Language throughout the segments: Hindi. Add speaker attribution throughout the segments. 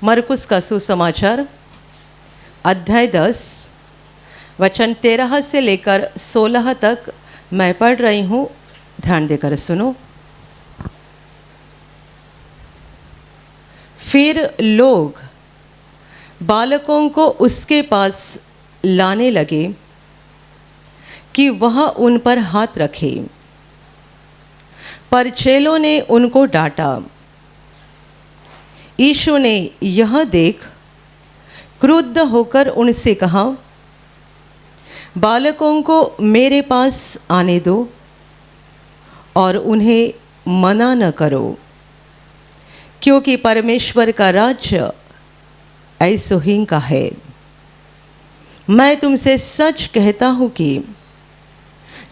Speaker 1: मरकुस का सुसमाचार अध्याय 10 वचन 13 से लेकर 16 तक मैं पढ़ रही हूँ। ध्यान देकर सुनो। फिर लोग बालकों को उसके पास लाने लगे कि वह उन पर हाथ रखे, पर चेलों ने उनको डांटा। यीशु ने यह देख क्रुद्ध होकर उनसे कहा, बालकों को मेरे पास आने दो और उन्हें मना न करो, क्योंकि परमेश्वर का राज्य ऐसो ही का है। मैं तुमसे सच कहता हूँ कि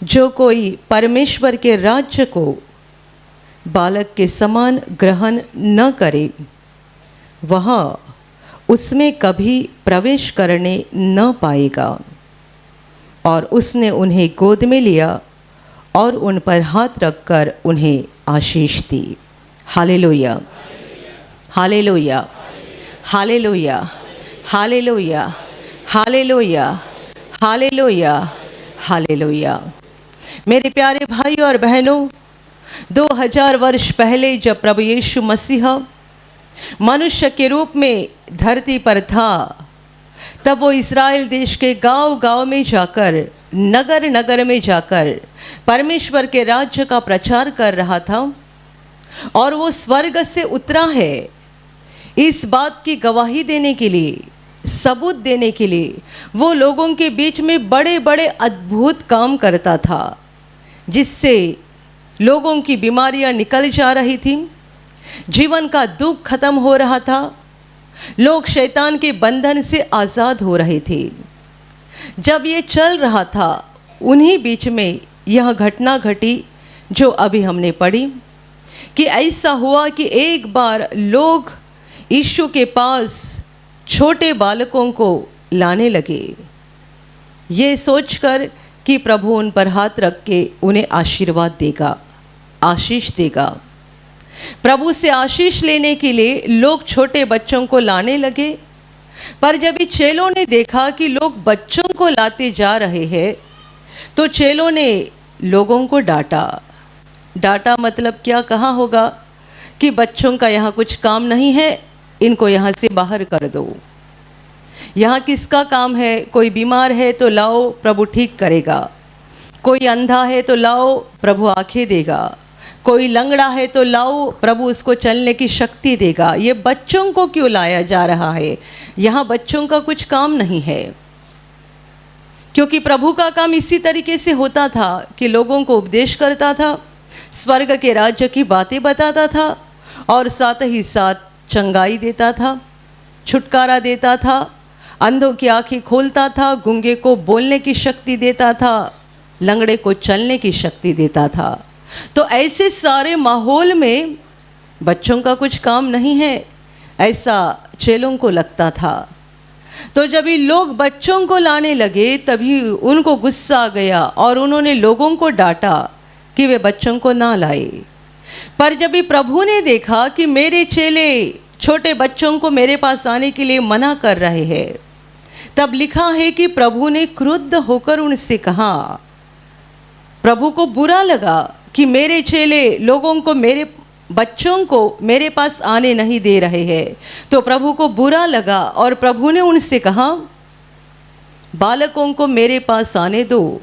Speaker 1: जो कोई परमेश्वर के राज्य को बालक के समान ग्रहण न करे, वह उसमें कभी प्रवेश करने न पाएगा। और उसने उन्हें गोद में लिया और उन पर हाथ रखकर उन्हें आशीष दी। Hallelujah, hallelujah, hallelujah, hallelujah, hallelujah, hallelujah, hallelujah. मेरे प्यारे भाइयों और बहनों, 2000 वर्ष पहले जब प्रभु यीशु मसीह मनुष्य के रूप में धरती पर था, तब वो इस्राएल देश के गांव-गांव में जाकर, नगर नगर में जाकर परमेश्वर के राज्य का प्रचार कर रहा था। और वो स्वर्ग से उतरा है इस बात की गवाही देने के लिए, सबूत देने के लिए। वो लोगों के बीच में बड़े बड़े अद्भुत काम करता था, जिससे लोगों की बीमारियां निकल जा रही थी, जीवन का दुख खत्म हो रहा था, लोग शैतान के बंधन से आज़ाद हो रहे थे। जब ये चल रहा था, उन्हीं बीच में यह घटना घटी जो अभी हमने पढ़ी, कि ऐसा हुआ कि एक बार लोग यीशु के पास छोटे बालकों को लाने लगे, ये सोचकर कि प्रभु उन पर हाथ रख के उन्हें आशीर्वाद देगा, आशीष देगा। प्रभु से आशीष लेने के लिए लोग छोटे बच्चों को लाने लगे। पर जब ये चेलों ने देखा कि लोग बच्चों को लाते जा रहे हैं, तो चेलों ने लोगों को डांटा। डांटा मतलब क्या कहा होगा कि बच्चों का यहाँ कुछ काम नहीं है, इनको यहाँ से बाहर कर दो। यहाँ किसका काम है? कोई बीमार है तो लाओ, प्रभु ठीक करेगा। कोई अंधा है तो लाओ, प्रभु आंखें देगा। कोई लंगड़ा है तो लाओ, प्रभु उसको चलने की शक्ति देगा। ये बच्चों को क्यों लाया जा रहा है? यहाँ बच्चों का कुछ काम नहीं है, क्योंकि प्रभु का काम इसी तरीके से होता था कि लोगों को उपदेश करता था, स्वर्ग के राज्य की बातें बताता था, और साथ ही साथ चंगाई देता था, छुटकारा देता था, अंधों की आंखें खोलता था, गूंगे को बोलने की शक्ति देता था, लंगड़े को चलने की शक्ति देता था। तो ऐसे सारे माहौल में बच्चों का कुछ काम नहीं है, ऐसा चेलों को लगता था। तो जब ये लोग बच्चों को लाने लगे, तभी उनको गुस्सा आ गया और उन्होंने लोगों को डांटा कि वे बच्चों को ना लाए। पर जब ये प्रभु ने देखा कि मेरे चेले छोटे बच्चों को मेरे पास आने के लिए मना कर रहे हैं, तब लिखा है कि प्रभु ने क्रुद्ध होकर उनसे कहा। प्रभु को बुरा लगा कि मेरे चेले लोगों को, मेरे बच्चों को मेरे पास आने नहीं दे रहे हैं। तो प्रभु को बुरा लगा और प्रभु ने उनसे कहा, बालकों को मेरे पास आने दो,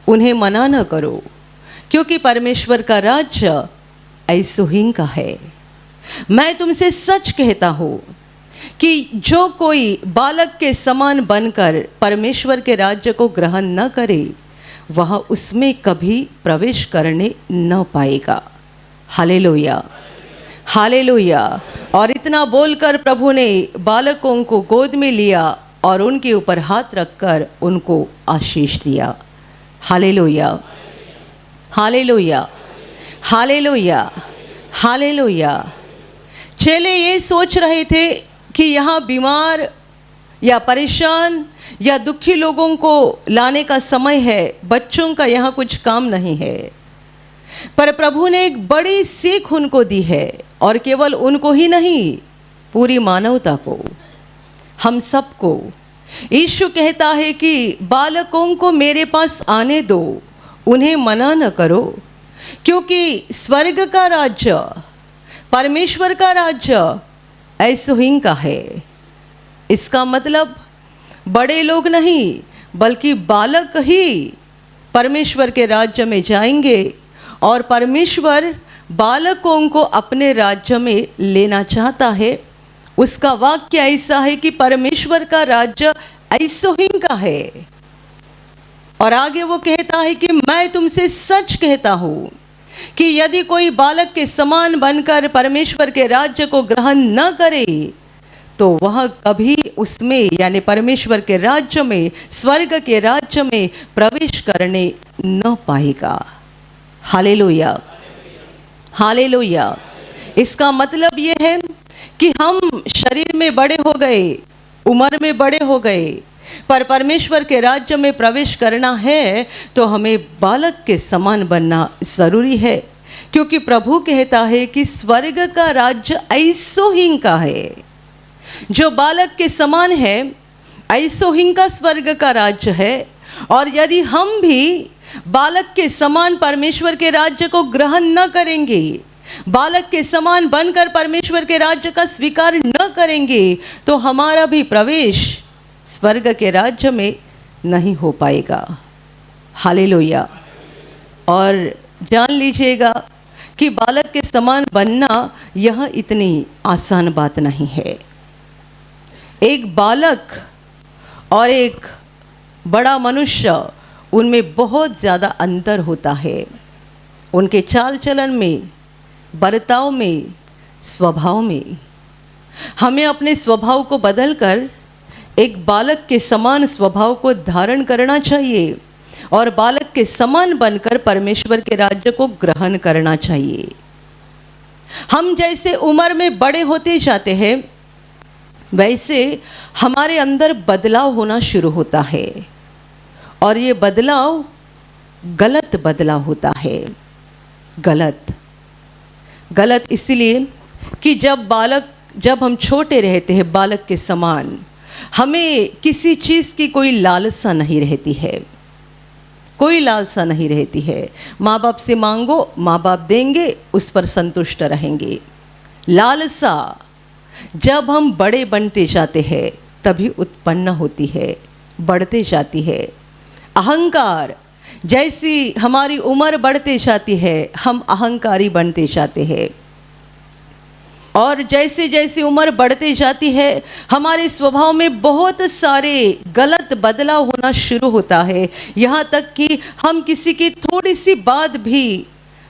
Speaker 1: उन्हें मना न करो, क्योंकि परमेश्वर का राज्य ऐसो ही का है। मैं तुमसे सच कहता हूँ कि जो कोई बालक के समान बनकर परमेश्वर के राज्य को ग्रहण न करे, वह उसमें कभी प्रवेश करने न पाएगा। Hallelujah, hallelujah. और इतना बोलकर प्रभु ने बालकों को गोद में लिया और उनके ऊपर हाथ रखकर उनको आशीष दिया। Hallelujah, hallelujah, hallelujah, hallelujah. चेले ये सोच रहे थे कि यहाँ बीमार या परेशान या दुखी लोगों को लाने का समय है, बच्चों का यहाँ कुछ काम नहीं है। पर प्रभु ने एक बड़ी सीख उनको दी है, और केवल उनको ही नहीं, पूरी मानवता को, हम सबको यीशु कहता है कि बालकों को मेरे पास आने दो, उन्हें मना न करो, क्योंकि स्वर्ग का राज्य, परमेश्वर का राज्य ऐसो ही का है। इसका मतलब बड़े लोग नहीं बल्कि बालक ही परमेश्वर के राज्य में जाएंगे और परमेश्वर बालकों को अपने राज्य में लेना चाहता है। उसका वाक्य ऐसा है कि परमेश्वर का राज्य ऐसो ही का है। और आगे वो कहता है कि मैं तुमसे सच कहता हूँ कि यदि कोई बालक के समान बनकर परमेश्वर के राज्य को ग्रहण न करे तो वह कभी उसमें यानी परमेश्वर के राज्य में, स्वर्ग के राज्य में प्रवेश करने न पाएगा। Hallelujah, hallelujah. इसका मतलब ये है कि हम शरीर में बड़े हो गए, उम्र में बड़े हो गए, पर परमेश्वर के राज्य में प्रवेश करना है तो हमें बालक के समान बनना ज़रूरी है, क्योंकि प्रभु कहता है कि स्वर्ग का राज्य ऐसो ही का है। जो बालक के समान है ऐसो ही का स्वर्ग का राज्य है। और यदि हम भी बालक के समान परमेश्वर के राज्य को ग्रहण न करेंगे, बालक के समान बनकर परमेश्वर के राज्य का स्वीकार न करेंगे तो हमारा भी प्रवेश स्वर्ग के राज्य में नहीं हो पाएगा। हालेलुया। और जान लीजिएगा कि बालक के समान बनना यह इतनी आसान बात नहीं है। एक बालक और एक बड़ा मनुष्य, उनमें बहुत ज़्यादा अंतर होता है। उनके चाल चलन में, बर्ताव में, स्वभाव में। हमें अपने स्वभाव को बदलकर एक बालक के समान स्वभाव को धारण करना चाहिए और बालक के समान बनकर परमेश्वर के राज्य को ग्रहण करना चाहिए। हम जैसे उम्र में बड़े होते जाते हैं वैसे हमारे अंदर बदलाव होना शुरू होता है और ये बदलाव गलत बदलाव होता है। गलत इसलिए कि जब हम छोटे रहते हैं बालक के समान, हमें किसी चीज़ की कोई लालसा नहीं रहती है, कोई लालसा नहीं रहती है। माँ बाप से मांगो, माँ बाप देंगे, उस पर संतुष्ट रहेंगे। लालसा जब हम बड़े बनते जाते हैं तभी उत्पन्न होती है, बढ़ते जाती है। अहंकार, जैसी हमारी उम्र बढ़ते जाती है हम अहंकारी बनते जाते हैं और जैसे जैसे उम्र बढ़ते जाती है हमारे स्वभाव में बहुत सारे गलत बदलाव होना शुरू होता है, यहाँ तक कि हम किसी की थोड़ी सी बात भी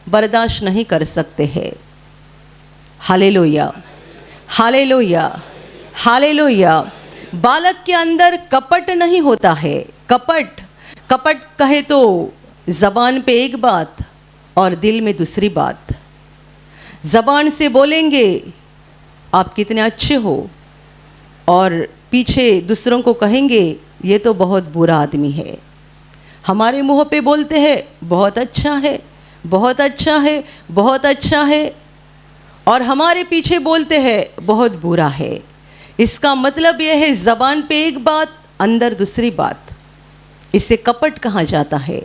Speaker 1: बर्दाश्त नहीं कर सकते हैं। Hallelujah, hallelujah, hallelujah. बालक के अंदर कपट नहीं होता है। कपट कहे तो जबान पे एक बात और दिल में दूसरी बात। जबान से बोलेंगे आप कितने अच्छे हो और पीछे दूसरों को कहेंगे ये तो बहुत बुरा आदमी है। हमारे मुंह पे बोलते हैं बहुत अच्छा है, बहुत अच्छा है, बहुत अच्छा है, और हमारे पीछे बोलते हैं बहुत बुरा है। इसका मतलब यह है जबान पे एक बात, अंदर दूसरी बात। इसे कपट कहा जाता है,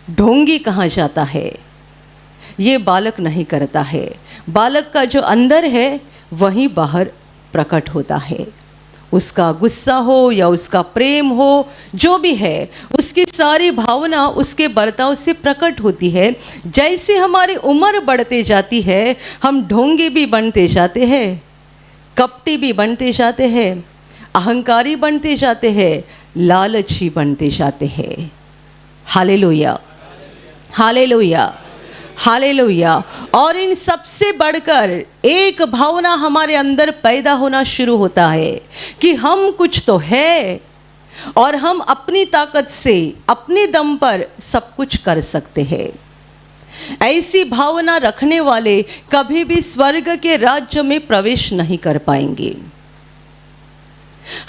Speaker 1: ढोंगी कहा जाता है। ये बालक नहीं करता है। बालक का जो अंदर है वही बाहर प्रकट होता है। उसका गुस्सा हो या उसका प्रेम हो, जो भी है, उसकी सारी भावना उसके बर्ताव से प्रकट होती है। जैसे हमारी उम्र बढ़ते जाती है हम ढोंगे भी बनते जाते हैं, कपटी भी बनते जाते हैं, अहंकारी बनते जाते हैं, लालची बनते जाते हैं। Hallelujah, hallelujah, hallelujah. और इन सबसे बढ़कर एक भावना हमारे अंदर पैदा होना शुरू होता है कि हम कुछ तो है और हम अपनी ताकत से, अपने दम पर सब कुछ कर सकते हैं। ऐसी भावना रखने वाले कभी भी स्वर्ग के राज्य में प्रवेश नहीं कर पाएंगे।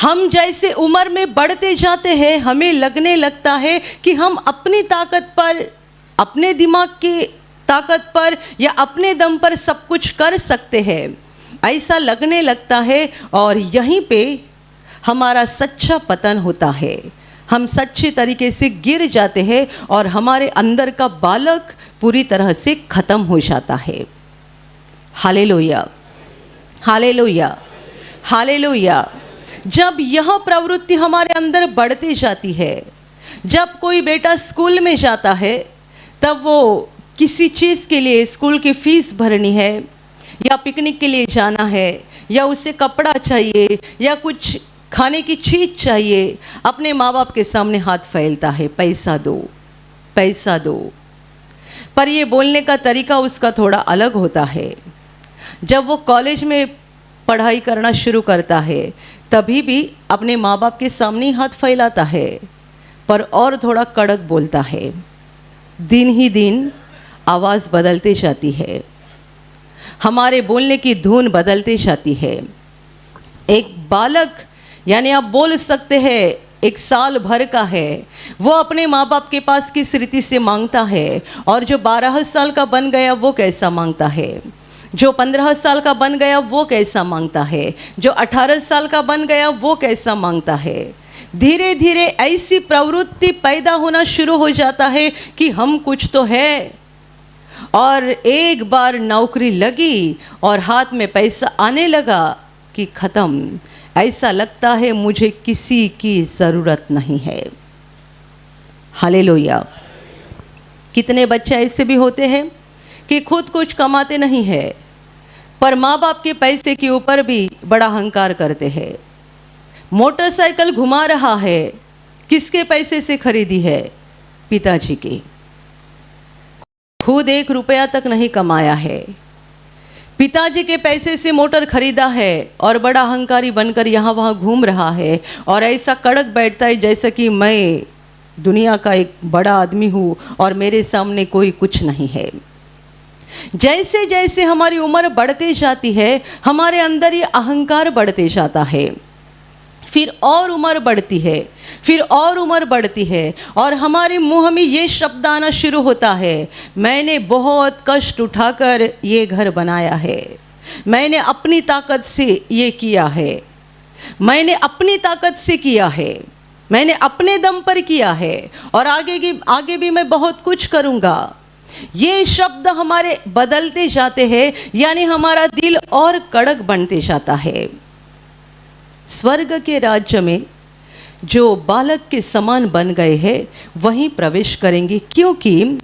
Speaker 1: हम जैसे उम्र में बढ़ते जाते हैं हमें लगने लगता है कि हम अपनी ताकत पर, अपने दिमाग की ताकत पर या अपने दम पर सब कुछ कर सकते हैं, ऐसा लगने लगता है और यहीं पे हमारा सच्चा पतन होता है। हम सच्चे तरीके से गिर जाते हैं और हमारे अंदर का बालक पूरी तरह से ख़त्म हो जाता है। Hallelujah, hallelujah, hallelujah. जब यह प्रवृत्ति हमारे अंदर बढ़ती जाती है, जब कोई बेटा स्कूल में जाता है, तब वो किसी चीज़ के लिए स्कूल की फ़ीस भरनी है या पिकनिक के लिए जाना है या उसे कपड़ा चाहिए या कुछ खाने की चीज़ चाहिए, अपने माँ बाप के सामने हाथ फैलता है, पैसा दो, पैसा दो। पर ये बोलने का तरीका उसका थोड़ा अलग होता है। जब वो कॉलेज में पढ़ाई करना शुरू करता है तभी भी अपने माँ बाप के सामने ही हाथ फैलाता है, पर और थोड़ा कड़क बोलता है। दिन ही दिन आवाज़ बदलती जाती है, हमारे बोलने की धुन बदलती जाती है। एक बालक यानी आप बोल सकते हैं 1 साल भर का है, वो अपने माँ बाप के पास किस रीति से मांगता है, और जो 12 साल का बन गया वो कैसा मांगता है, जो 15 साल का बन गया वो कैसा मांगता है, जो 18 साल का बन गया वो कैसा मांगता है। धीरे धीरे ऐसी प्रवृत्ति पैदा होना शुरू हो जाता है कि हम कुछ तो है, और एक बार नौकरी लगी और हाथ में पैसा आने लगा कि ख़त्म। ऐसा लगता है मुझे किसी की ज़रूरत नहीं है। हालेलुया। कितने बच्चे ऐसे भी होते हैं कि खुद कुछ कमाते नहीं है, पर माँ बाप के पैसे के ऊपर भी बड़ा अहंकार करते हैं। मोटरसाइकिल घुमा रहा है, किसके पैसे से खरीदी है? पिताजी की। खुद 1 रुपया तक नहीं कमाया है, पिताजी के पैसे से मोटर खरीदा है और बड़ा अहंकारी बनकर यहाँ वहाँ घूम रहा है, और ऐसा कड़क बैठता है जैसा कि मैं दुनिया का एक बड़ा आदमी हूँ और मेरे सामने कोई कुछ नहीं है। जैसे जैसे हमारी उम्र बढ़ते जाती है, हमारे अंदर ये अहंकार बढ़ते जाता है, फिर और उम्र बढ़ती है, फिर और उम्र बढ़ती है, और हमारे मुंह में ये शब्द आना शुरू होता है, मैंने बहुत कष्ट उठाकर ये घर बनाया है, मैंने अपनी ताकत से ये किया है, मैंने अपनी ताकत से किया है, मैंने अपने दम पर किया है, और आगे भी मैं बहुत कुछ करूँगा। ये शब्द हमारे बदलते जाते हैं, यानी हमारा दिल और कड़क बनते जाता है। स्वर्ग के राज्य में जो बालक के समान बन गए हैं वहीं प्रवेश करेंगे, क्योंकि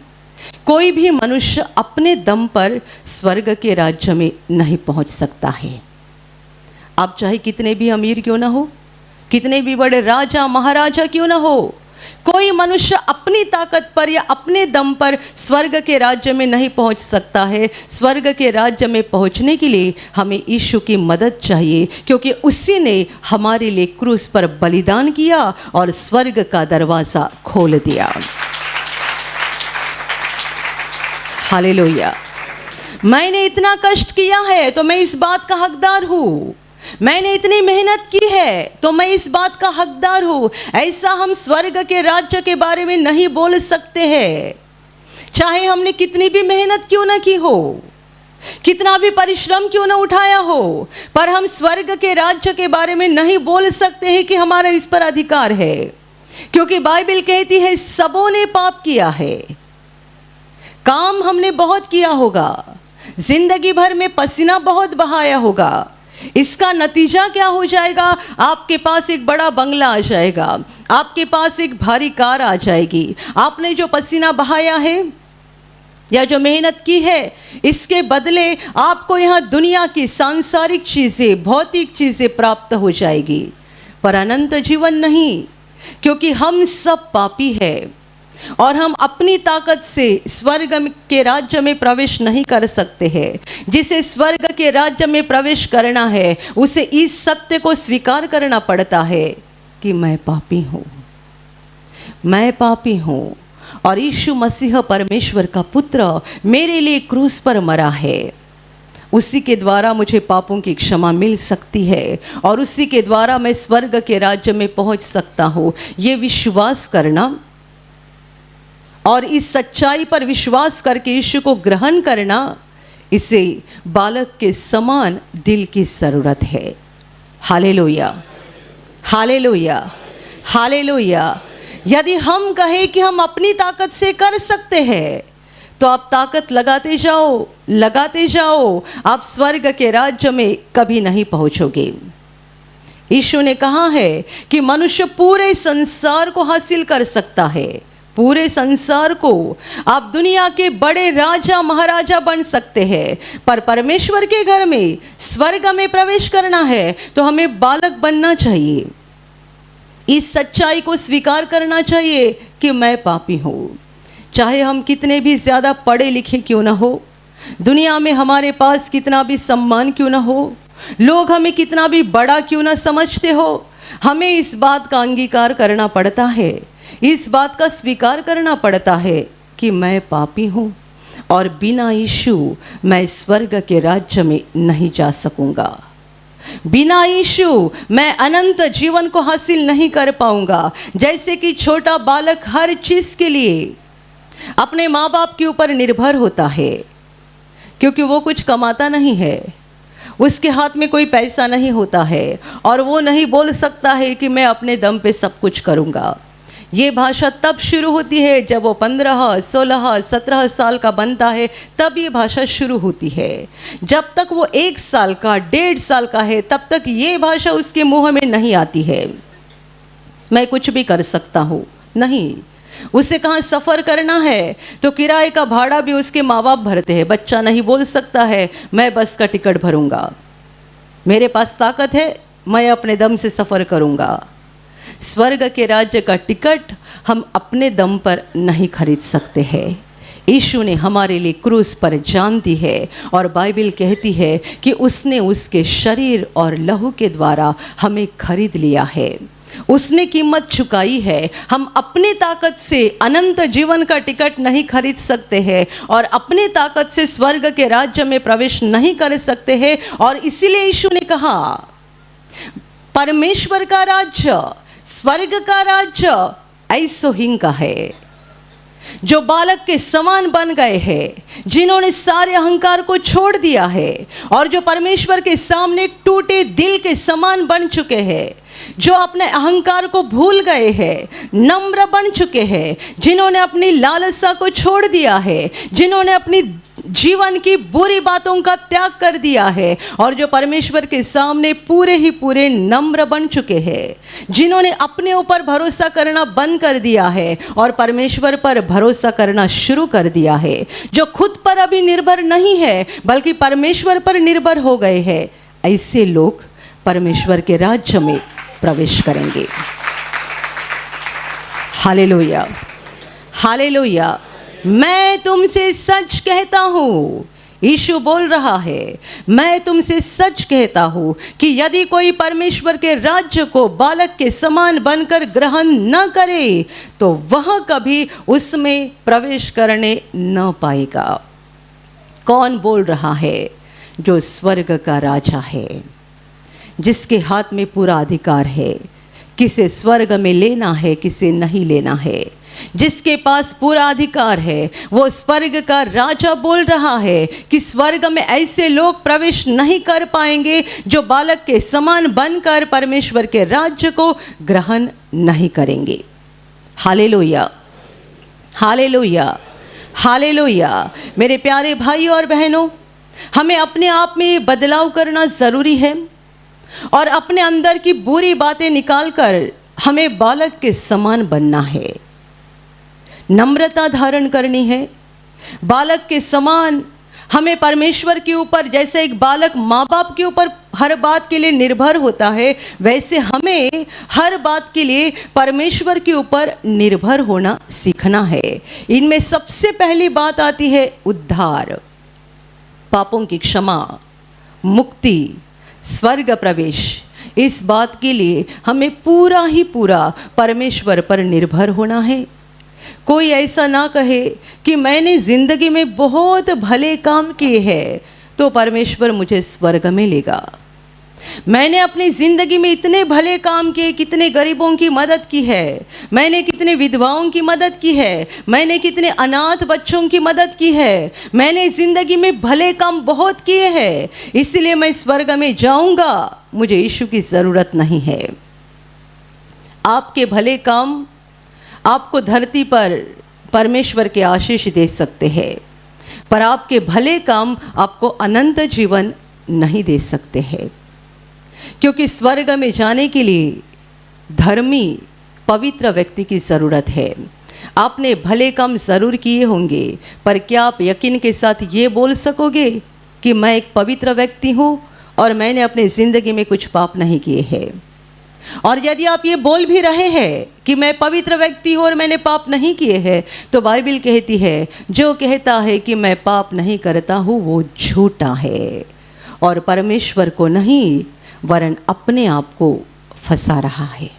Speaker 1: कोई भी मनुष्य अपने दम पर स्वर्ग के राज्य में नहीं पहुंच सकता है। आप चाहे कितने भी अमीर क्यों ना हो, कितने भी बड़े राजा महाराजा क्यों ना हो, कोई मनुष्य अपनी ताकत पर या अपने दम पर स्वर्ग के राज्य में नहीं पहुंच सकता है। स्वर्ग के राज्य में पहुंचने के लिए हमें यीशु की मदद चाहिए, क्योंकि उसी ने हमारे लिए क्रूस पर बलिदान किया और स्वर्ग का दरवाज़ा खोल दिया। हालेलुया। मैंने इतना कष्ट किया है तो मैं इस बात का हकदार हूँ, मैंने इतनी मेहनत की है तो मैं इस बात का हकदार हूँ। ऐसा हम स्वर्ग के राज्य के बारे में नहीं बोल सकते हैं, चाहे हमने कितनी भी मेहनत क्यों ना की हो, कितना भी परिश्रम क्यों ना उठाया हो, पर हम स्वर्ग के राज्य के बारे में नहीं बोल सकते हैं कि हमारा इस पर अधिकार है, क्योंकि बाइबल कहती है सबों ने पाप किया है। काम हमने बहुत किया होगा, जिंदगी भर में पसीना बहुत बहाया होगा, इसका नतीजा क्या हो जाएगा? आपके पास एक बड़ा बंगला आ जाएगा, आपके पास एक भारी कार आ जाएगी। आपने जो पसीना बहाया है या जो मेहनत की है, इसके बदले आपको यहाँ दुनिया की सांसारिक चीज़ें, भौतिक चीज़ें प्राप्त हो जाएगी, पर अनंत जीवन नहीं, क्योंकि हम सब पापी हैं और हम अपनी ताकत से स्वर्ग के राज्य में प्रवेश नहीं कर सकते हैं। जिसे स्वर्ग के राज्य में प्रवेश करना है उसे इस सत्य को स्वीकार करना पड़ता है कि मैं पापी हूँ, मैं पापी हूँ, और यीशु मसीह परमेश्वर का पुत्र मेरे लिए क्रूस पर मरा है। उसी के द्वारा मुझे पापों की क्षमा मिल सकती है और उसी के द्वारा मैं स्वर्ग के राज्य में पहुँच सकता हूँ। ये विश्वास करना और इस सच्चाई पर विश्वास करके यीशु को ग्रहण करना, इसे बालक के समान दिल की ज़रूरत है। Hallelujah, hallelujah, hallelujah. यदि हम कहें कि हम अपनी ताकत से कर सकते हैं, तो आप ताकत लगाते जाओ, लगाते जाओ, आप स्वर्ग के राज्य में कभी नहीं पहुंचोगे। यीशु ने कहा है कि मनुष्य पूरे संसार को हासिल कर सकता है, पूरे संसार को। आप दुनिया के बड़े राजा महाराजा बन सकते हैं, पर परमेश्वर के घर में, स्वर्ग में प्रवेश करना है तो हमें बालक बनना चाहिए। इस सच्चाई को स्वीकार करना चाहिए कि मैं पापी हूँ। चाहे हम कितने भी ज़्यादा पढ़े लिखे क्यों ना हो, दुनिया में हमारे पास कितना भी सम्मान क्यों ना हो, लोग हमें कितना भी बड़ा क्यों ना समझते हो, हमें इस बात का अंगीकार करना पड़ता है, इस बात का स्वीकार करना पड़ता है कि मैं पापी हूँ और बिना यीशु मैं स्वर्ग के राज्य में नहीं जा सकूँगा। बिना यीशु मैं अनंत जीवन को हासिल नहीं कर पाऊँगा। जैसे कि छोटा बालक हर चीज़ के लिए अपने माँ बाप के ऊपर निर्भर होता है, क्योंकि वो कुछ कमाता नहीं है, उसके हाथ में कोई पैसा नहीं होता है और वो नहीं बोल सकता है कि मैं अपने दम पे सब कुछ करूँगा। ये भाषा तब शुरू होती है जब वो 15, 16, 17 साल का बनता है, तब ये भाषा शुरू होती है। जब तक वो 1 साल का, 1.5 साल का है, तब तक ये भाषा उसके मुँह में नहीं आती है, मैं कुछ भी कर सकता हूँ। नहीं, उसे कहाँ सफ़र करना है तो किराए का भाड़ा भी उसके माँ बाप भरते हैं। बच्चा नहीं बोल सकता है मैं बस का टिकट भरूँगा, मेरे पास ताकत है, मैं अपने दम से सफ़र करूँगा। स्वर्ग के राज्य का टिकट हम अपने दम पर नहीं खरीद सकते हैं। यीशु ने हमारे लिए क्रूस पर जान दी है और बाइबल कहती है कि उसने उसके शरीर और लहू के द्वारा हमें खरीद लिया है, उसने कीमत चुकाई है। हम अपनी ताकत से अनंत जीवन का टिकट नहीं खरीद सकते हैं और अपनी ताकत से स्वर्ग के राज्य में प्रवेश नहीं कर सकते हैं। और इसीलिए यीशु ने कहा परमेश्वर का राज्य, स्वर्ग का राज्य ऐसो हिंग का है जो बालक के समान बन गए हैं, जिन्होंने सारे अहंकार को छोड़ दिया है और जो परमेश्वर के सामने टूटे दिल के समान बन चुके हैं, जो अपने अहंकार को भूल गए हैं, नम्र बन चुके हैं, जिन्होंने अपनी लालसा को छोड़ दिया है, जिन्होंने अपनी जीवन की बुरी बातों का त्याग कर दिया है और जो परमेश्वर के सामने पूरे ही पूरे नम्र बन चुके हैं, जिन्होंने अपने ऊपर भरोसा करना बंद कर दिया है और परमेश्वर पर भरोसा करना शुरू कर दिया है, जो खुद पर अभी निर्भर नहीं है बल्कि परमेश्वर पर निर्भर हो गए हैं, ऐसे लोग परमेश्वर के राज्य में प्रवेश करेंगे। Hallelujah, hallelujah. मैं तुमसे सच कहता हूँ, यीशु बोल रहा है, मैं तुमसे सच कहता हूँ कि यदि कोई परमेश्वर के राज्य को बालक के समान बनकर ग्रहण न करे तो वह कभी उसमें प्रवेश करने न पाएगा। कौन बोल रहा है? जो स्वर्ग का राजा है, जिसके हाथ में पूरा अधिकार है, किसे स्वर्ग में लेना है, किसे नहीं लेना है, जिसके पास पूरा अधिकार है, वो स्वर्ग का राजा बोल रहा है कि स्वर्ग में ऐसे लोग प्रवेश नहीं कर पाएंगे जो बालक के समान बनकर परमेश्वर के राज्य को ग्रहण नहीं करेंगे। Hallelujah, hallelujah, hallelujah. मेरे प्यारे भाइयों और बहनों, हमें अपने आप में बदलाव करना ज़रूरी है और अपने अंदर की बुरी बातें निकालकर हमें बालक के समान बनना है, नम्रता धारण करनी है। बालक के समान हमें परमेश्वर के ऊपर, जैसे एक बालक माँ बाप के ऊपर हर बात के लिए निर्भर होता है, वैसे हमें हर बात के लिए परमेश्वर के ऊपर निर्भर होना सीखना है। इनमें सबसे पहली बात आती है उद्धार, पापों की क्षमा, मुक्ति, स्वर्ग प्रवेश। इस बात के लिए हमें पूरा ही पूरा परमेश्वर पर निर्भर होना है। कोई ऐसा ना कहे कि मैंने ज़िंदगी में बहुत भले काम किए हैं तो परमेश्वर मुझे स्वर्ग में लेगा। मैंने अपनी ज़िंदगी में इतने भले काम किए, कितने गरीबों की मदद की है, मैंने कितने विधवाओं की मदद की है, मैंने कितने अनाथ बच्चों की मदद की है, मैंने ज़िंदगी में भले काम बहुत किए हैं, इसलिए मैं स्वर्ग में जाऊंगा, मुझे यीशु की ज़रूरत नहीं है। आपके भले काम आपको धरती पर परमेश्वर के आशीष दे सकते हैं, पर आपके भले काम आपको अनंत जीवन नहीं दे सकते हैं, क्योंकि स्वर्ग में जाने के लिए धर्मी पवित्र व्यक्ति की ज़रूरत है। आपने भले काम ज़रूर किए होंगे, पर क्या आप यकीन के साथ ये बोल सकोगे कि मैं एक पवित्र व्यक्ति हूँ और मैंने अपनी ज़िंदगी में कुछ पाप नहीं किए हैं? और यदि आप ये बोल भी रहे हैं कि मैं पवित्र व्यक्ति हूँ और मैंने पाप नहीं किए हैं, तो बाइबल कहती है जो कहता है कि मैं पाप नहीं करता हूँ वो झूठा है और परमेश्वर को नहीं वरन अपने आप को फंसा रहा है।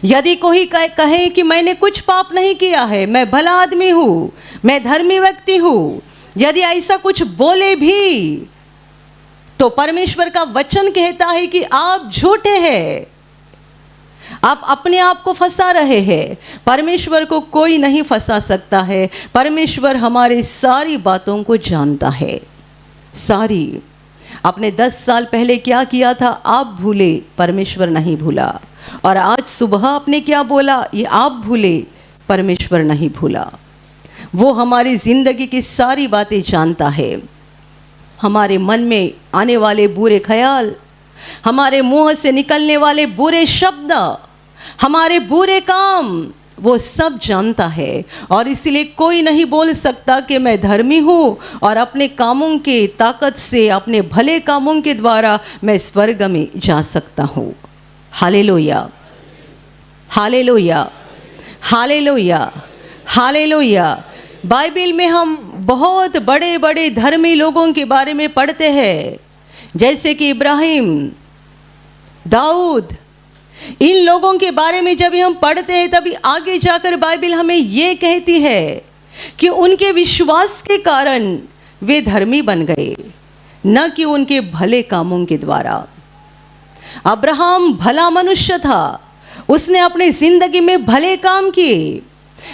Speaker 1: यदि कोई कहे कि मैंने कुछ पाप नहीं किया है, मैं भला आदमी हूँ, मैं धर्मी व्यक्ति हूँ, यदि ऐसा कुछ बोले भी तो परमेश्वर का वचन कहता है कि आप झूठे हैं, आप अपने आप को फंसा रहे हैं। परमेश्वर को कोई नहीं फंसा सकता है। परमेश्वर हमारी सारी बातों को जानता है, सारी। आपने 10 साल पहले क्या किया था आप भूले, परमेश्वर नहीं भूला। और आज सुबह आपने क्या बोला ये आप भूले, परमेश्वर नहीं भूला। वो हमारी ज़िंदगी की सारी बातें जानता है। हमारे मन में आने वाले बुरे ख्याल, हमारे मुंह से निकलने वाले बुरे शब्द, हमारे बुरे काम, वो सब जानता है। और इसलिए कोई नहीं बोल सकता कि मैं धर्मी हूँ और अपने कामों के ताकत से, अपने भले कामों के द्वारा मैं स्वर्ग में जा सकता हूँ। Hallelujah, hallelujah, hallelujah, hallelujah. Bible में हम बहुत बड़े बड़े धर्मी लोगों के बारे में पढ़ते हैं, जैसे कि इब्राहिम, दाऊद। इन लोगों के बारे में जब हम पढ़ते हैं तभी आगे जाकर बाइबल हमें ये कहती है कि उनके विश्वास के कारण वे धर्मी बन गए, न कि उनके भले कामों के द्वारा। अब्राहम भला मनुष्य था, उसने अपनी जिंदगी में भले काम किए,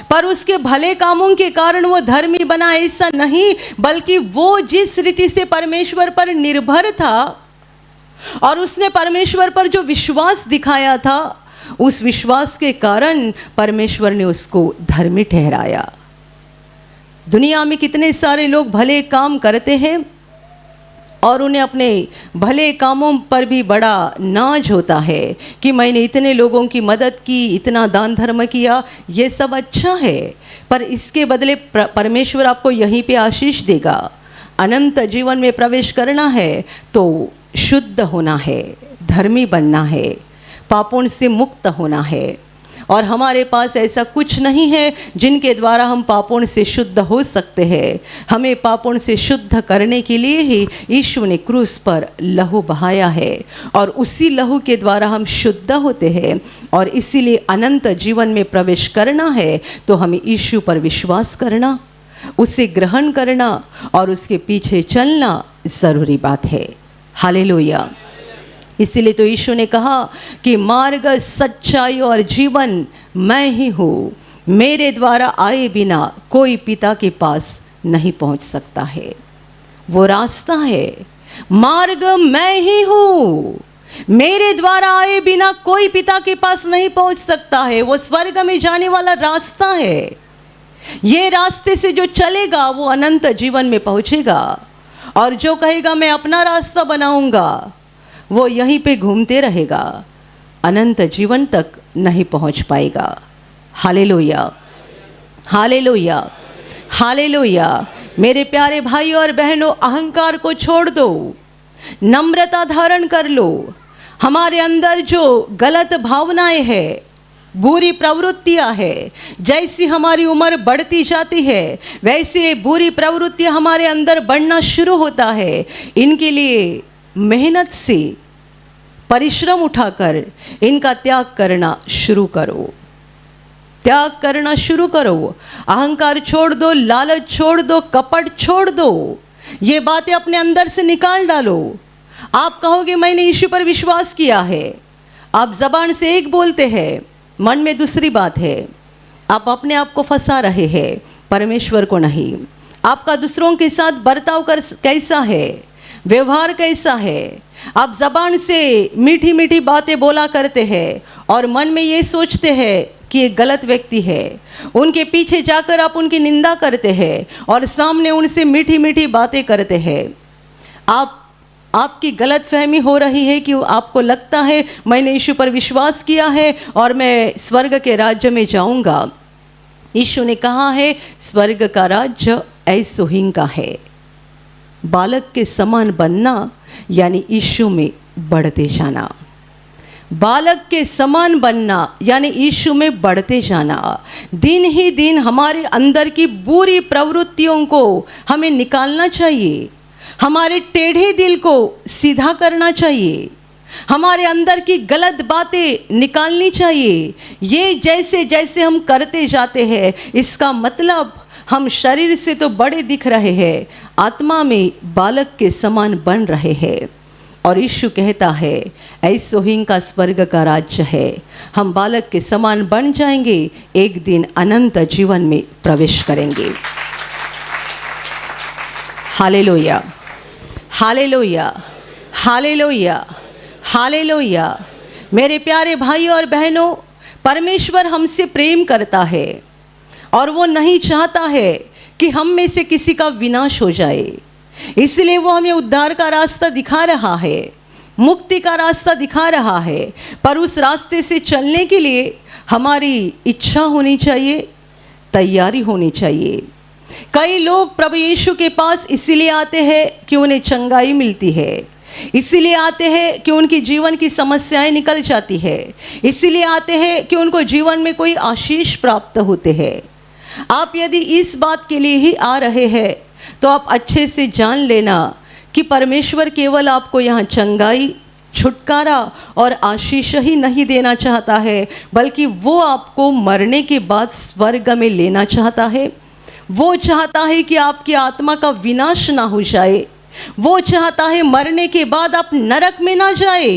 Speaker 1: पर उसके भले कामों के कारण वो धर्मी बना ऐसा नहीं, बल्कि वो जिस रीति से परमेश्वर पर निर्भर था और उसने परमेश्वर पर जो विश्वास दिखाया था, उस विश्वास के कारण परमेश्वर ने उसको धर्मी ठहराया। दुनिया में कितने सारे लोग भले काम करते हैं और उन्हें अपने भले कामों पर भी बड़ा नाज होता है कि मैंने इतने लोगों की मदद की, इतना दान धर्म किया, ये सब अच्छा है, पर इसके बदले परमेश्वर आपको यहीं पे आशीष देगा। अनंत जीवन में प्रवेश करना है तो शुद्ध होना है, धर्मी बनना है, पापों से मुक्त होना है। और हमारे पास ऐसा कुछ नहीं है जिनके द्वारा हम पापों से शुद्ध हो सकते हैं। हमें पापों से शुद्ध करने के लिए ही यीशु ने क्रूस पर लहू बहाया है और उसी लहू के द्वारा हम शुद्ध होते हैं। और इसीलिए अनंत जीवन में प्रवेश करना है तो हमें यीशु पर विश्वास करना, उसे ग्रहण करना और उसके पीछे चलना ज़रूरी बात है। हालेलुया। इसीलिए तो यीशु ने कहा कि मार्ग, सच्चाई और जीवन मैं ही हूँ, मेरे द्वारा आए बिना कोई पिता के पास नहीं पहुँच सकता है। वो रास्ता है, मार्ग मैं ही हूँ, मेरे द्वारा आए बिना कोई पिता के पास नहीं पहुँच सकता है। वो स्वर्ग में जाने वाला रास्ता है। ये रास्ते से जो चलेगा वो अनंत जीवन में पहुँचेगा, और जो कहेगा मैं अपना रास्ता बनाऊंगा वो यहीं पे घूमते रहेगा, अनंत जीवन तक नहीं पहुंच पाएगा। Hallelujah, hallelujah, hallelujah. मेरे प्यारे भाई और बहनों, अहंकार को छोड़ दो, नम्रता धारण कर लो। हमारे अंदर जो गलत भावनाएं हैं, बुरी प्रवृत्तियां हैं, जैसी हमारी उम्र बढ़ती जाती है वैसे बुरी प्रवृत्तियां हमारे अंदर बढ़ना शुरू होता है। इनके लिए मेहनत से, परिश्रम उठाकर इनका त्याग करना शुरू करो, त्याग करना शुरू करो। अहंकार छोड़ दो, लालच छोड़ दो, कपट छोड़ दो, ये बातें अपने अंदर से निकाल डालो। आप कहोगे मैंने यीशु पर विश्वास किया है, आप जबान से एक बोलते हैं, मन में दूसरी बात है। आप अपने आप को फंसा रहे हैं, परमेश्वर को नहीं। आपका दूसरों के साथ बर्ताव कैसा है, व्यवहार कैसा है। आप जबान से मीठी मीठी बातें बोला करते हैं और मन में ये सोचते हैं कि ये गलत व्यक्ति है। उनके पीछे जाकर आप उनकी निंदा करते हैं और सामने उनसे मीठी मीठी बातें करते हैं। आपकी गलत फहमी हो रही है कि आपको लगता है मैंने यीशु पर विश्वास किया है और मैं स्वर्ग के राज्य में जाऊंगा। यीशु ने कहा है स्वर्ग का राज्य ऐसो ही का है। बालक के समान बनना यानी यीशु में बढ़ते जाना। बालक के समान बनना यानी यीशु में बढ़ते जाना। दिन ही दिन हमारे अंदर की बुरी प्रवृत्तियों को हमें निकालना चाहिए। हमारे टेढ़े दिल को सीधा करना चाहिए। हमारे अंदर की गलत बातें निकालनी चाहिए। ये जैसे जैसे हम करते जाते हैं, इसका मतलब हम शरीर से तो बड़े दिख रहे हैं, आत्मा में बालक के समान बन रहे हैं। और यीशु कहता है ऐसो ही का स्वर्ग का राज्य है। हम बालक के समान बन जाएंगे, एक दिन अनंत जीवन में प्रवेश करेंगे। Hallelujah, hallelujah, hallelujah, hallelujah. मेरे प्यारे भाइयों और बहनों, परमेश्वर हमसे प्रेम करता है और वो नहीं चाहता है कि हम में से किसी का विनाश हो जाए। इसलिए वो हमें उद्धार का रास्ता दिखा रहा है, मुक्ति का रास्ता दिखा रहा है। पर उस रास्ते से चलने के लिए हमारी इच्छा होनी चाहिए, तैयारी होनी चाहिए। कई लोग प्रभु यीशु के पास इसीलिए आते हैं कि उन्हें चंगाई मिलती है, इसीलिए आते हैं कि उनकी जीवन की समस्याएं निकल जाती है, इसीलिए आते हैं कि उनको जीवन में कोई आशीष प्राप्त होते हैं। आप यदि इस बात के लिए ही आ रहे हैं तो आप अच्छे से जान लेना कि परमेश्वर केवल आपको यहाँ चंगाई, छुटकारा और आशीष ही नहीं देना चाहता है, बल्कि वो आपको मरने के बाद स्वर्ग में लेना चाहता है। वो चाहता है कि आपकी आत्मा का विनाश ना हो जाए। वो चाहता है मरने के बाद आप नरक में ना जाए,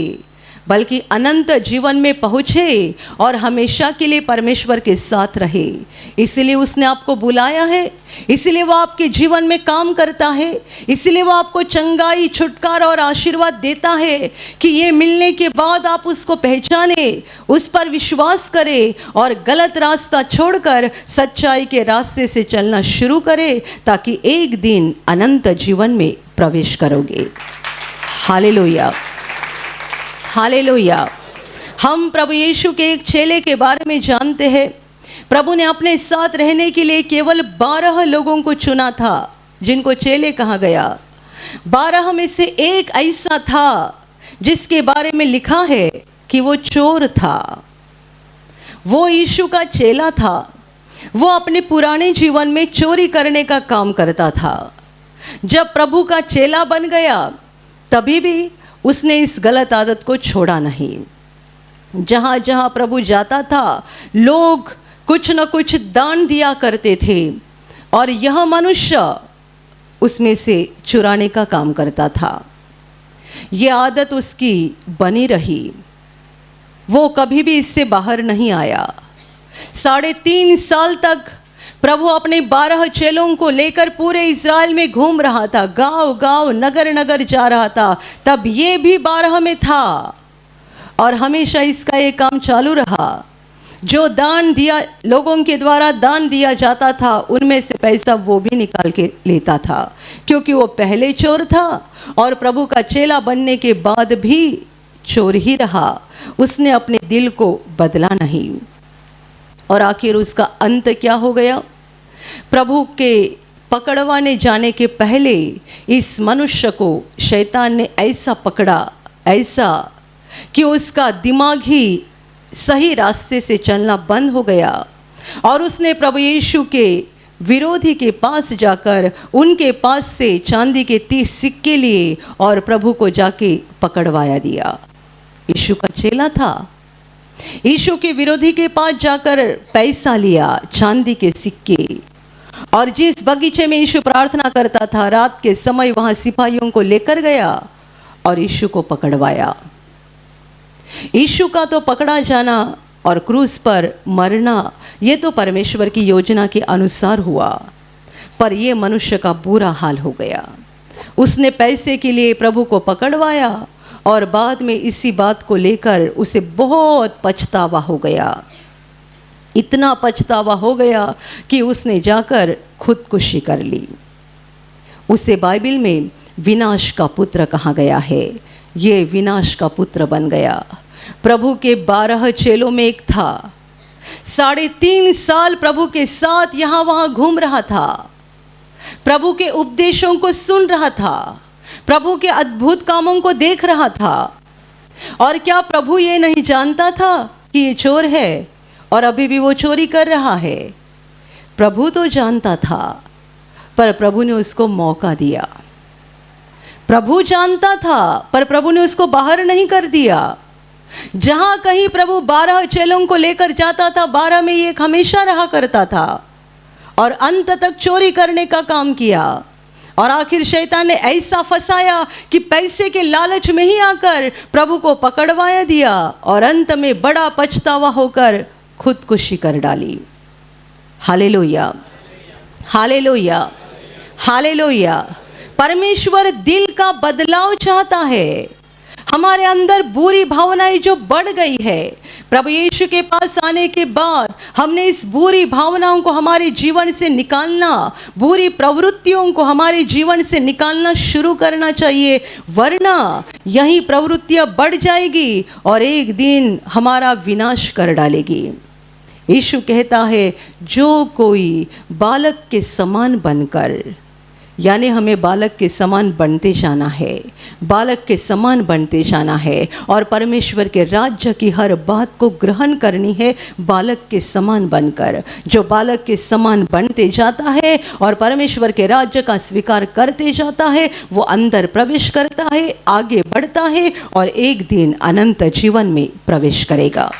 Speaker 1: बल्कि अनंत जीवन में पहुँचे और हमेशा के लिए परमेश्वर के साथ रहे। इसलिए उसने आपको बुलाया है, इसलिए वो आपके जीवन में काम करता है, इसलिए वो आपको चंगाई, छुटकारा और आशीर्वाद देता है कि ये मिलने के बाद आप उसको पहचाने, उस पर विश्वास करें और गलत रास्ता छोड़कर सच्चाई के रास्ते से चलना शुरू करें, ताकि एक दिन अनंत जीवन में प्रवेश करोगे। Hallelujah, hallelujah. हम प्रभु यीशु के एक चेले के बारे में जानते हैं। प्रभु ने अपने साथ रहने के लिए केवल 12 लोगों को चुना था, जिनको चेले कहा गया। 12 में से एक ऐसा था जिसके बारे में लिखा है कि वो चोर था। वो यीशु का चेला था। वो अपने पुराने जीवन में चोरी करने का काम करता था। जब प्रभु का चेला बन गया तभी भी उसने इस गलत आदत को छोड़ा नहीं। जहाँ जहाँ प्रभु जाता था लोग कुछ न कुछ दान दिया करते थे और यह मनुष्य उसमें से चुराने का काम करता था। यह आदत उसकी बनी रही। वो कभी भी इससे बाहर नहीं आया। 3.5 साल तक प्रभु अपने 12 चेलों को लेकर पूरे इज़राइल में घूम रहा था, गांव गांव, नगर नगर जा रहा था। तब ये भी 12 में था और हमेशा इसका ये काम चालू रहा। जो दान दिया, लोगों के द्वारा दान दिया जाता था, उनमें से पैसा वो भी निकाल के लेता था, क्योंकि वो पहले चोर था और प्रभु का चेला बनने के बाद भी चोर ही रहा। उसने अपने दिल को बदला नहीं और आखिर उसका अंत क्या हो गया? प्रभु के पकड़वाने जाने के पहले इस मनुष्य को शैतान ने ऐसा पकड़ा, ऐसा कि उसका दिमाग ही सही रास्ते से चलना बंद हो गया और उसने प्रभु यीशु के विरोधी के पास जाकर उनके पास से चांदी के 30 सिक्के लिए और प्रभु को जाके पकड़वाया दिया। यीशु का चेला था, यीशु के विरोधी के पास जाकर पैसा लिया, चांदी के सिक्के। और जिस बगीचे में यीशु प्रार्थना करता था, रात के समय वहाँ सिपाहियों को लेकर गया और यीशु को पकड़वाया। यीशु का तो पकड़ा जाना और क्रूस पर मरना ये तो परमेश्वर की योजना के अनुसार हुआ, पर ये मनुष्य का बुरा हाल हो गया। उसने पैसे के लिए प्रभु को पकड़वाया और बाद में इसी बात को लेकर उसे बहुत पछतावा हो गया। इतना पछतावा हो गया कि उसने जाकर खुदकुशी कर ली। उसे बाइबल में विनाश का पुत्र कहा गया है। ये विनाश का पुत्र बन गया। प्रभु के 12 चेलों में एक था। 3.5 साल प्रभु के साथ यहाँ वहाँ घूम रहा था, प्रभु के उपदेशों को सुन रहा था, प्रभु के अद्भुत कामों को देख रहा था। और क्या प्रभु ये नहीं जानता था कि ये चोर है और अभी भी वो चोरी कर रहा है? प्रभु तो जानता था, पर प्रभु ने उसको मौका दिया। प्रभु जानता था, पर प्रभु ने उसको बाहर नहीं कर दिया। जहां कहीं प्रभु 12 चेलों को लेकर जाता था, 12 में एक हमेशा रहा करता था और अंत तक चोरी करने का काम किया। और आखिर शैतान ने ऐसा फंसाया कि पैसे के लालच में ही आकर प्रभु को पकड़वाया दिया और अंत में बड़ा पछतावा होकर खुदकुशी कर डाली। Hallelujah, hallelujah, hallelujah. परमेश्वर दिल का बदलाव चाहता है। हमारे अंदर बुरी भावनाएं जो बढ़ गई है, प्रभु यीशु के पास आने के बाद हमने इस बुरी भावनाओं को हमारे जीवन से निकालना, बुरी प्रवृत्तियों को हमारे जीवन से निकालना शुरू करना चाहिए, वरना यही प्रवृत्तियां बढ़ जाएगी और एक दिन हमारा विनाश कर डालेगी। यीशु कहता है, जो कोई बालक के समान बनकर, यानी हमें बालक के समान बनते जाना है, बालक के समान बनते जाना है और परमेश्वर के राज्य की हर बात को ग्रहण करनी है बालक के समान बनकर। जो बालक के समान बनते जाता है और परमेश्वर के राज्य का स्वीकार करते जाता है, वो अंदर प्रवेश करता है, आगे बढ़ता है और एक दिन अनंत जीवन में प्रवेश करेगा।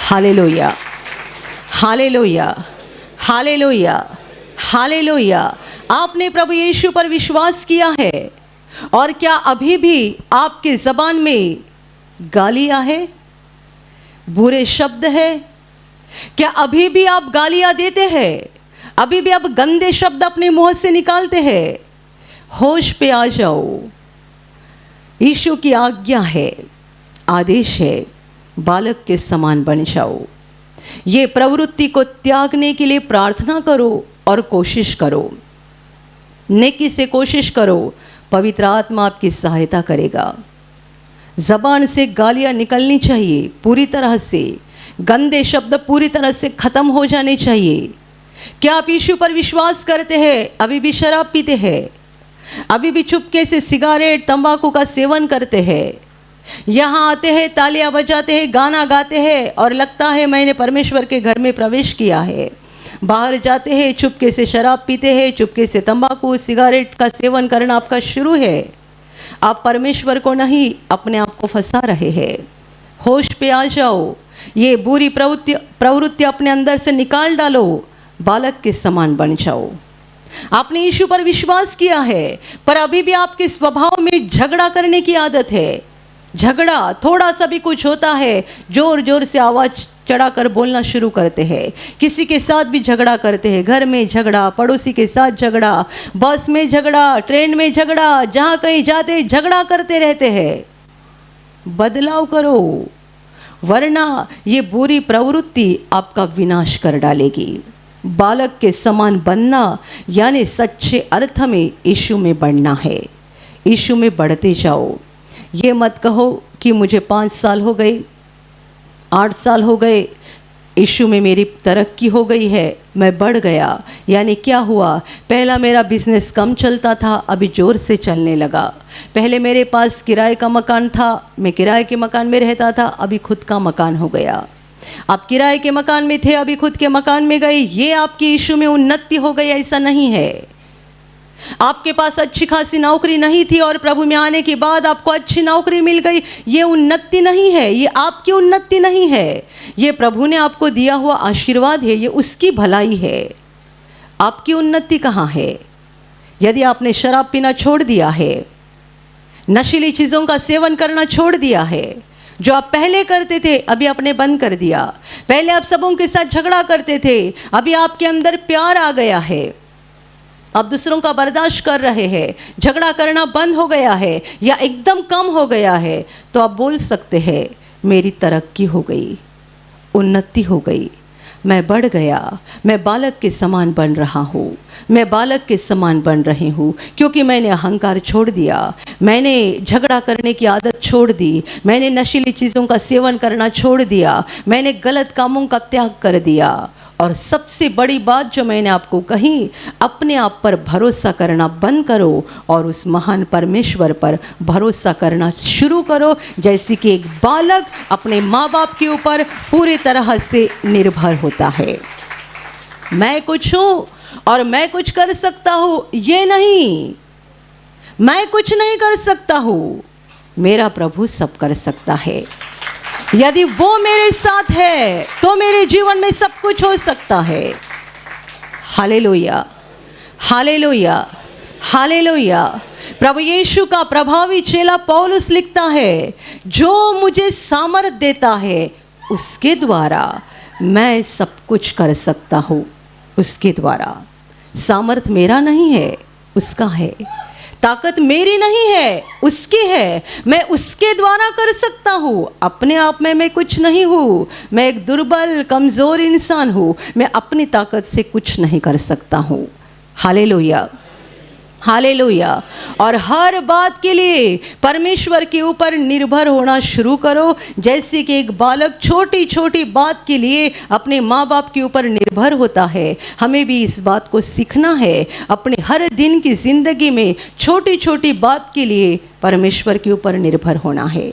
Speaker 1: Hallelujah, hallelujah, hallelujah, hallelujah. आपने प्रभु यीशु पर विश्वास किया है और क्या अभी भी आपके ज़बान में गालियां है, बुरे शब्द है? क्या अभी भी आप गालियां देते हैं? अभी भी आप गंदे शब्द अपने मुंह से निकालते हैं? होश पे आ जाओ। यीशु की आज्ञा है, आदेश है, बालक के समान बन जाओ। ये प्रवृत्ति को त्यागने के लिए प्रार्थना करो और कोशिश करो, नेकी से कोशिश करो। पवित्र आत्मा आपकी सहायता करेगा। ज़बान से गालियाँ निकलनी चाहिए पूरी तरह से, गंदे शब्द पूरी तरह से ख़त्म हो जाने चाहिए। क्या आप यीशु पर विश्वास करते हैं? अभी भी शराब पीते हैं? अभी भी चुपके से सिगारेट तंबाकू का सेवन करते हैं? यहाँ आते हैं, तालियां बजाते हैं, गाना गाते हैं और लगता है मैंने परमेश्वर के घर में प्रवेश किया है। बाहर जाते हैं, चुपके से शराब पीते हैं, चुपके से तंबाकू सिगारेट का सेवन करना आपका शुरू है। आप परमेश्वर को नहीं, अपने आप को फंसा रहे हैं। होश पे आ जाओ। ये बुरी प्रवृत्ति अपने अंदर से निकाल डालो, बालक के समान बन जाओ। आपने यीशु पर विश्वास किया है, पर अभी भी आपके स्वभाव में झगड़ा करने की आदत है। झगड़ा, थोड़ा सा भी कुछ होता है, जोर जोर से आवाज़ चढ़ाकर बोलना शुरू करते हैं। किसी के साथ भी झगड़ा करते हैं, घर में झगड़ा, पड़ोसी के साथ झगड़ा, बस में झगड़ा, ट्रेन में झगड़ा, जहाँ कहीं जाते झगड़ा करते रहते हैं। बदलाव करो, वरना ये बुरी प्रवृत्ति आपका विनाश कर डालेगी। बालक के समान बनना यानी सच्चे अर्थ में यीशु में बढ़ना है। यीशु में बढ़ते जाओ। ये मत कहो कि मुझे 5 साल हो गए, 8 साल हो गए, यीशु में मेरी तरक्की हो गई है, मैं बढ़ गया। यानी क्या हुआ? पहला मेरा बिजनेस कम चलता था, अभी ज़ोर से चलने लगा। पहले मेरे पास किराए का मकान था, मैं किराए के मकान में रहता था, अभी खुद का मकान हो गया। आप किराए के मकान में थे, अभी खुद के मकान में गए। ये आपकी यीशु में उन्नति हो गई, ऐसा नहीं है। आपके पास अच्छी खासी नौकरी नहीं थी और प्रभु में आने के बाद आपको अच्छी नौकरी मिल गई, ये उन्नति नहीं है, ये आपकी उन्नति नहीं है। ये प्रभु ने आपको दिया हुआ आशीर्वाद है, ये उसकी भलाई है। आपकी उन्नति कहाँ है? यदि आपने शराब पीना छोड़ दिया है, नशीली चीज़ों का सेवन करना छोड़ दिया है। जो आप पहले करते थे अभी आपने बंद कर दिया। पहले आप सबों के साथ झगड़ा करते थे, अभी आपके अंदर प्यार आ गया है। आप दूसरों का बर्दाश्त कर रहे हैं, झगड़ा करना बंद हो गया है या एकदम कम हो गया है, तो आप बोल सकते हैं मेरी तरक्की हो गई, उन्नति हो गई, मैं बढ़ गया, मैं बालक के समान बन रहा हूँ, मैं बालक के समान बन रही हूँ, क्योंकि मैंने अहंकार छोड़ दिया, मैंने झगड़ा करने की आदत छोड़ दी, मैंने नशीली चीज़ों का सेवन करना छोड़ दिया, मैंने गलत कामों का त्याग कर दिया। और सबसे बड़ी बात जो मैंने आपको कही, अपने आप पर भरोसा करना बंद करो और उस महान परमेश्वर पर भरोसा करना शुरू करो, जैसे कि एक बालक अपने माँ बाप के ऊपर पूरी तरह से निर्भर होता है। मैं कुछ हूँ और मैं कुछ कर सकता हूँ, ये नहीं, मैं कुछ नहीं कर सकता हूँ, मेरा प्रभु सब कर सकता है। यदि वो मेरे साथ है तो मेरे जीवन में सब कुछ हो सकता है। Hallelujah, hallelujah, hallelujah. प्रभु यीशु का प्रभावी चेला पौलुस लिखता है, जो मुझे सामर्थ देता है उसके द्वारा मैं सब कुछ कर सकता हूँ। उसके द्वारा, सामर्थ मेरा नहीं है, उसका है। ताकत मेरी नहीं है, उसकी है। मैं उसके द्वारा कर सकता हूँ, अपने आप में मैं कुछ नहीं हूँ। मैं एक दुर्बल कमज़ोर इंसान हूँ, मैं अपनी ताकत से कुछ नहीं कर सकता हूँ। Hallelujah, hallelujah. और हर बात के लिए परमेश्वर के ऊपर निर्भर होना शुरू करो, जैसे कि एक बालक छोटी छोटी बात के लिए अपने माँ बाप के ऊपर निर्भर होता है। हमें भी इस बात को सीखना है, अपने हर दिन की ज़िंदगी में छोटी छोटी बात के लिए परमेश्वर के ऊपर निर्भर होना है।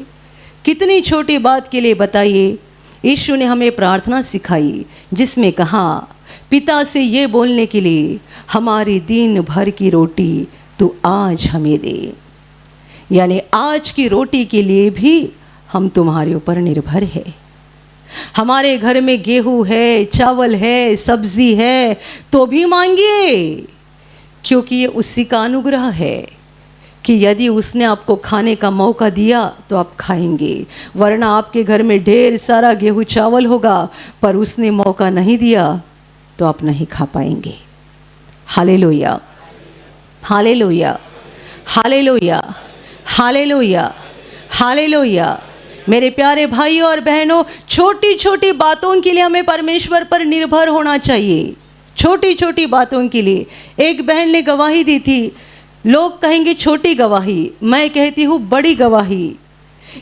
Speaker 1: कितनी छोटी बात के लिए बताइए, यीशु ने हमें प्रार्थना सिखाई जिसमें कहा, पिता से ये बोलने के लिए, हमारी दिन भर की रोटी तू आज हमें दे। यानी आज की रोटी के लिए भी हम तुम्हारे ऊपर निर्भर है। हमारे घर में गेहूं है, चावल है, सब्जी है, तो भी मांगिए, क्योंकि ये उसी का अनुग्रह है कि यदि उसने आपको खाने का मौका दिया तो आप खाएंगे, वरना आपके घर में ढेर सारा गेहूं चावल होगा, पर उसने मौका नहीं दिया तो आप नहीं खा पाएंगे। Hallelujah, hallelujah, hallelujah, hallelujah, hallelujah. मेरे प्यारे भाइयों और बहनों, छोटी छोटी बातों के लिए हमें परमेश्वर पर निर्भर होना चाहिए। छोटी छोटी बातों के लिए। एक बहन ने गवाही दी थी, लोग कहेंगे छोटी गवाही, मैं कहती हूँ बड़ी गवाही।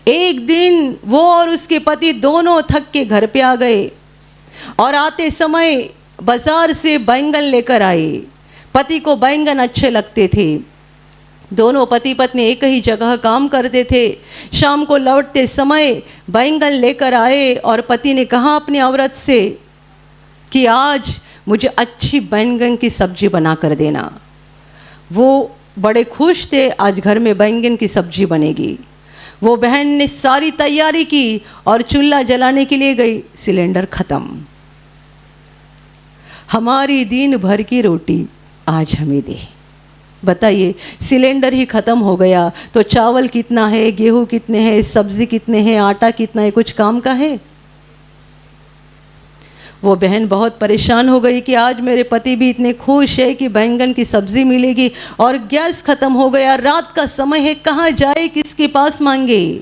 Speaker 1: एक दिन वो और उसके पति दोनों थक के घर पे आ गए और आते समय बाजार से बैंगन लेकर आए। पति को बैंगन अच्छे लगते थे। दोनों पति पत्नी एक ही जगह काम करते थे। शाम को लौटते समय बैंगन लेकर आए और पति ने कहा अपनी औरत से कि आज मुझे अच्छी बैंगन की सब्जी बना कर देना। वो बड़े खुश थे, आज घर में बैंगन की सब्जी बनेगी। वो बहन ने सारी तैयारी की और चूल्हा जलाने के लिए गई, सिलेंडर ख़त्म। हमारी दिन भर की रोटी आज हमें दे। बताइए, सिलेंडर ही ख़त्म हो गया तो चावल कितना है, गेहूं कितने हैं, सब्ज़ी कितने हैं, आटा कितना है, कुछ काम का है? वो बहन बहुत परेशान हो गई कि आज मेरे पति भी इतने खुश है कि बैंगन की सब्ज़ी मिलेगी और गैस ख़त्म हो गया, रात का समय है, कहाँ जाए, किसके पास मांगे।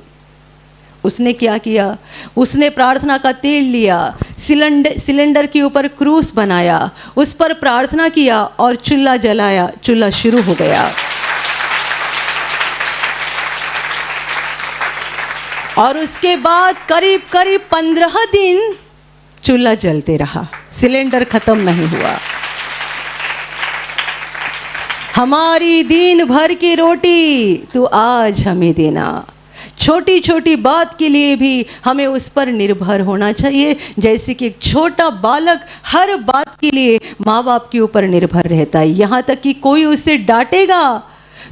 Speaker 1: उसने क्या किया, उसने प्रार्थना का तेल लिया, सिलेंडर के ऊपर क्रूस बनाया, उस पर प्रार्थना किया और चूल्हा जलाया। चूल्हा शुरू हो गया और उसके बाद करीब करीब 15 दिन चूल्हा जलते रहा, सिलेंडर खत्म नहीं हुआ। हमारी दिन भर की रोटी तू आज हमें देना। छोटी छोटी बात के लिए भी हमें उस पर निर्भर होना चाहिए, जैसे कि एक छोटा बालक हर बात के लिए माँ बाप के ऊपर निर्भर रहता है। यहाँ तक कि कोई उसे डांटेगा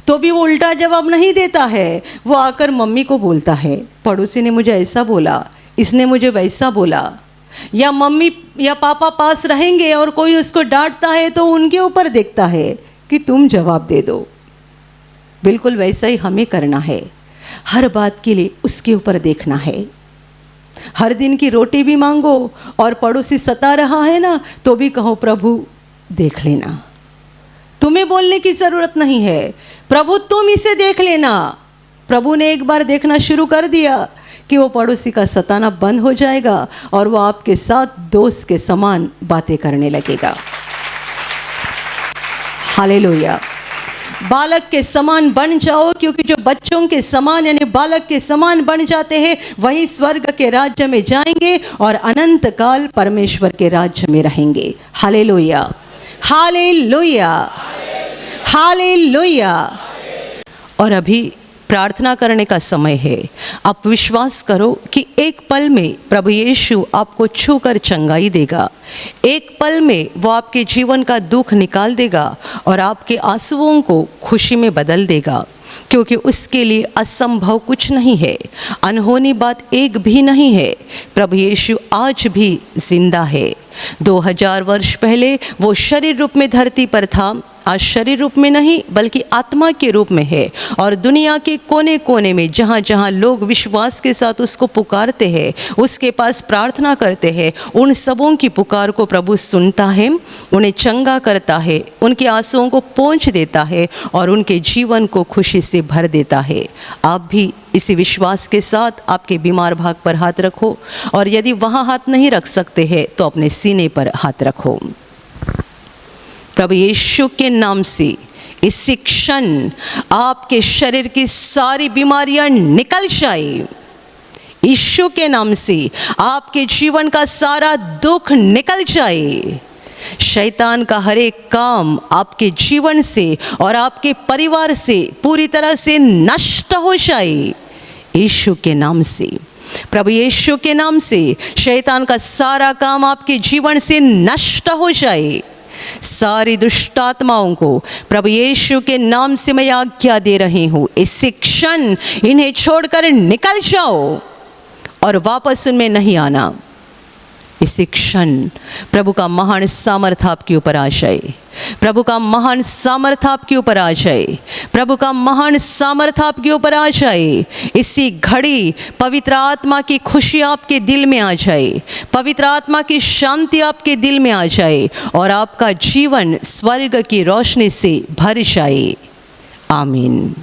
Speaker 1: तो भी वो उल्टा जवाब नहीं देता है, वो आकर मम्मी को बोलता है, पड़ोसी ने मुझे ऐसा बोला, इसने मुझे वैसा बोला। या मम्मी या पापा पास रहेंगे और कोई उसको डांटता है तो उनके ऊपर देखता है कि तुम जवाब दे दो। बिल्कुल वैसा ही हमें करना है। हर बात के लिए उसके ऊपर देखना है। हर दिन की रोटी भी मांगो और पड़ोसी सता रहा है ना तो भी कहो प्रभु देख लेना, तुम्हें बोलने की ज़रूरत नहीं है, प्रभु तुम इसे देख लेना। प्रभु ने एक बार देखना शुरू कर दिया कि वो पड़ोसी का सताना बंद हो जाएगा और वो आपके साथ दोस्त के समान बातें करने लगेगा। हालेलुया। बालक के समान बन जाओ, क्योंकि जो बच्चों के समान यानी बालक के समान बन जाते हैं वही स्वर्ग के राज्य में जाएंगे और अनंत काल परमेश्वर के राज्य में रहेंगे। Hallelujah, hallelujah, hallelujah. और अभी प्रार्थना करने का समय है। आप विश्वास करो कि एक पल में प्रभु यीशु आपको छूकर चंगाई देगा। एक पल में वो आपके जीवन का दुख निकाल देगा और आपके आंसुओं को खुशी में बदल देगा, क्योंकि उसके लिए असंभव कुछ नहीं है, अनहोनी बात एक भी नहीं है। प्रभु यीशु आज भी जिंदा है। 2000 वर्ष पहले वो शरीर रूप में धरती पर था, आज शरीर रूप में नहीं बल्कि आत्मा के रूप में है और दुनिया के कोने कोने में जहाँ जहाँ लोग विश्वास के साथ उसको पुकारते हैं, उसके पास प्रार्थना करते हैं, उन सबों की पुकार को प्रभु सुनता है, उन्हें चंगा करता है, उनके आंसुओं को पोंछ देता है और उनके जीवन को खुशी से भर देता है। आप भी इसी विश्वास के साथ आपके बीमार भाग पर हाथ रखो और यदि वहाँ हाथ नहीं रख सकते हैं तो अपने सीने पर हाथ रखो। प्रभु यीशु के नाम से इसी क्षण आपके शरीर की सारी बीमारियां निकल जाए। यीशु के नाम से आपके जीवन का सारा दुख निकल जाए। शैतान का हर एक काम आपके जीवन से और आपके परिवार से पूरी तरह से नष्ट हो जाए। यीशु के नाम से, प्रभु यीशु के नाम से शैतान का सारा काम आपके जीवन से नष्ट हो जाए। सारी दुष्ट आत्माओं को प्रभु यीशु के नाम से मैं आज्ञा दे रही हूँ, इसी क्षण इन्हें छोड़कर निकल जाओ और वापस उनमें नहीं आना। इसी क्षण प्रभु का महान सामर्थ आपके ऊपर आ जाए। प्रभु का महान सामर्थ आपके ऊपर आ जाए। प्रभु का महान सामर्थ आपके ऊपर आ जाए। इसी घड़ी पवित्र आत्मा की खुशी आपके दिल में आ जाए, पवित्र आत्मा की शांति आपके दिल में आ जाए और आपका जीवन स्वर्ग की रोशनी से भर जाए। आमीन।